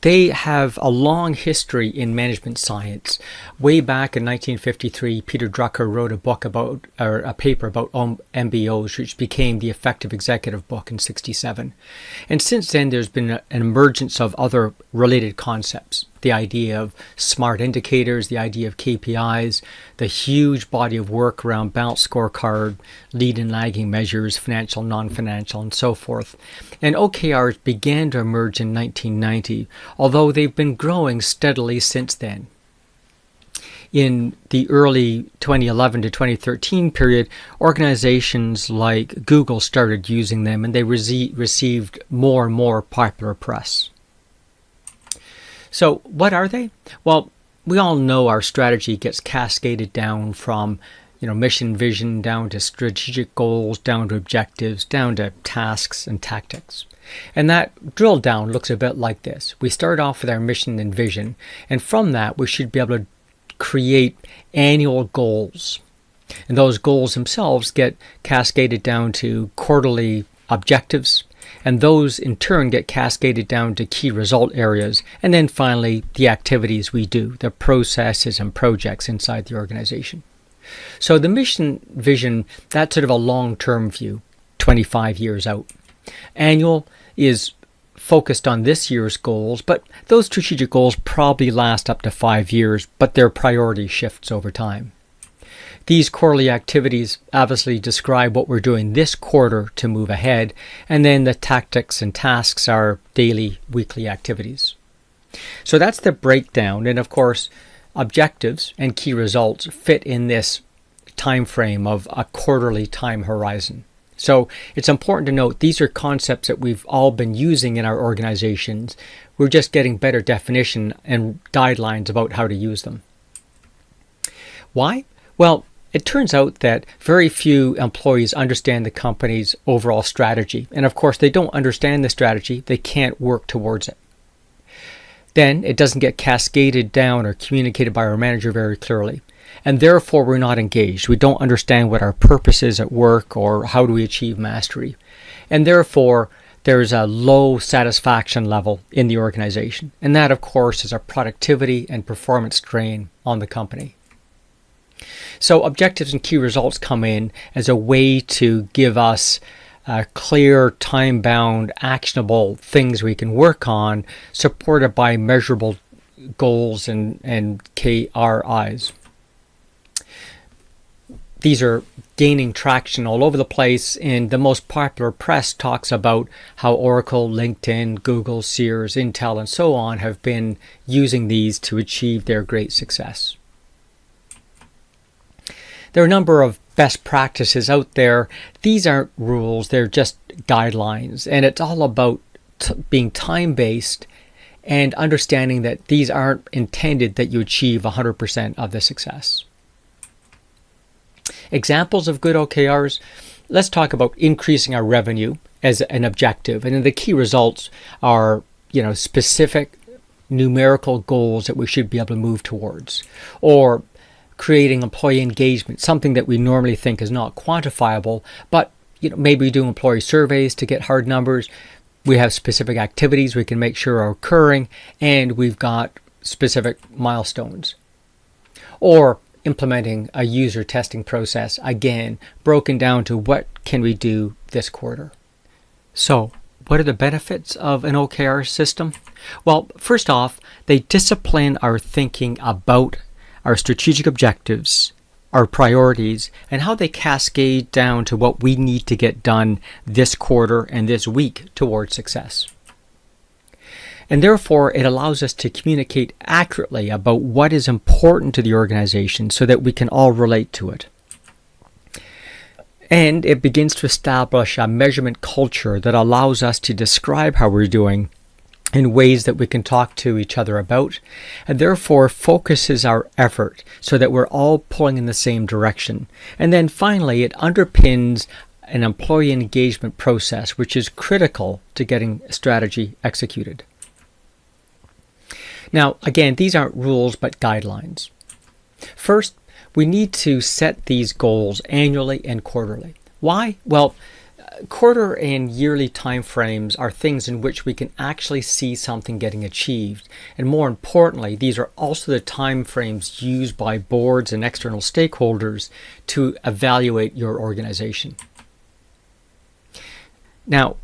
they have a long history in management science. Way back in 1953, Peter Drucker wrote a book about, or a paper about MBOs, which became the Effective Executive book in '67. And since then, there's been an emergence of other related concepts. The idea of SMART indicators, the idea of KPIs, the huge body of work around balanced scorecard, lead and lagging measures, financial, non-financial, and so forth. And OKRs began to emerge in 1990, although they've been growing steadily since then. In the early 2011 to 2013 period, organizations like Google started using them, and they received more and more popular press. So what are they? Well, we all know our strategy gets cascaded down from mission, vision, down to strategic goals, down to objectives, down to tasks and tactics. And that drill down looks a bit like this. We start off with our mission and vision, and from that we should be able to create annual goals. And those goals themselves get cascaded down to quarterly objectives, and those in turn get cascaded down to key result areas, and then finally the activities we do, the processes and projects inside the organization. So the mission vision, that's sort of a long-term view, 25 years out. Annual is focused on this year's goals, but those strategic goals probably last up to 5 years, but their priority shifts over time. These quarterly activities obviously describe what we're doing this quarter to move ahead, and then the tactics and tasks are daily, weekly activities. So that's the breakdown, and of course, objectives and key results fit in this time frame of a quarterly time horizon. So it's important to note these are concepts that we've all been using in our organizations. We're just getting better definition and guidelines about how to use them. Why? Well, it turns out that very few employees understand the company's overall strategy. And of course, they don't understand the strategy. They can't work towards it. Then it doesn't get cascaded down or communicated by our manager very clearly. And therefore, we're not engaged. We don't understand what our purpose is at work or how do we achieve mastery. And therefore, there's a low satisfaction level in the organization. And that, of course, is a productivity and performance drain on the company. So objectives and key results come in as a way to give us clear, time-bound, actionable things we can work on, supported by measurable goals and KRIs. These are gaining traction all over the place, and the most popular press talks about how Oracle, LinkedIn, Google, Sears, Intel, and so on have been using these to achieve their great success. There are a number of best practices out there. These aren't rules, they're just guidelines, and it's all about being time-based and understanding that these aren't intended that you achieve 100% of the success. Examples of good OKRs, let's talk about increasing our revenue as an objective, and then the key results are specific numerical goals that we should be able to move towards, or creating employee engagement, something that we normally think is not quantifiable, but maybe we do employee surveys to get hard numbers. We have specific activities we can make sure are occurring, and we've got specific milestones. Or implementing a user testing process, again, broken down to what can we do this quarter. So, what are the benefits of an OKR system? Well, first off, they discipline our thinking about our strategic objectives, our priorities, and how they cascade down to what we need to get done this quarter and this week towards success. And therefore, it allows us to communicate accurately about what is important to the organization so that we can all relate to it. And it begins to establish a measurement culture that allows us to describe how we're doing in ways that we can talk to each other about, and therefore focuses our effort so that we're all pulling in the same direction. And then finally, it underpins an employee engagement process, which is critical to getting strategy executed. Now, again, these aren't rules, but guidelines. First, we need to set these goals annually and quarterly. Why? Well, Quarter and yearly timeframes are things in which we can actually see something getting achieved. And more importantly, these are also the timeframes used by boards and external stakeholders to evaluate your organization. Now,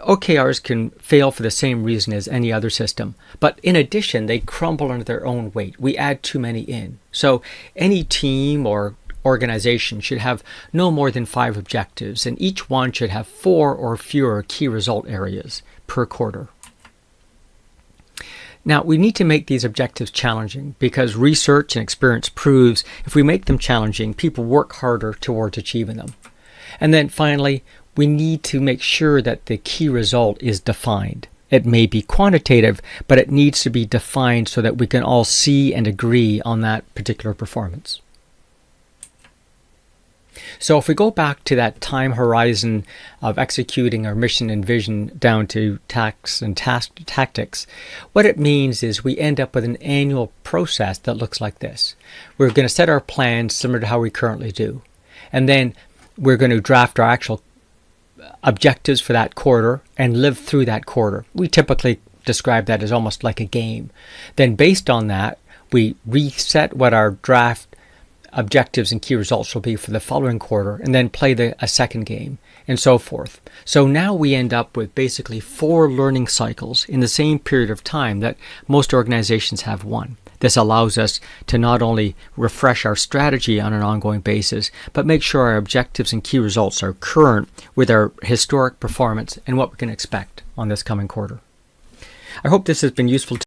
OKRs can fail for the same reason as any other system, but in addition, they crumble under their own weight. We add too many in. So any team or organization should have no more than 5 objectives, and each one should have 4 or fewer key result areas per quarter. Now, we need to make these objectives challenging because research and experience proves if we make them challenging, people work harder towards achieving them. And then finally, we need to make sure that the key result is defined. It may be quantitative, but it needs to be defined so that we can all see and agree on that particular performance. So if we go back to that time horizon of executing our mission and vision down to tasks and tactics, what it means is we end up with an annual process that looks like this. We're going to set our plans similar to how we currently do. And then we're going to draft our actual objectives for that quarter and live through that quarter. We typically describe that as almost like a game. Then based on that, we reset what our draft objectives and key results will be for the following quarter and then play a second game and so forth. So now we end up with basically 4 learning cycles in the same period of time that most organizations have one. This allows us to not only refresh our strategy on an ongoing basis, but make sure our objectives and key results are current with our historic performance and what we can expect on this coming quarter. I hope this has been useful to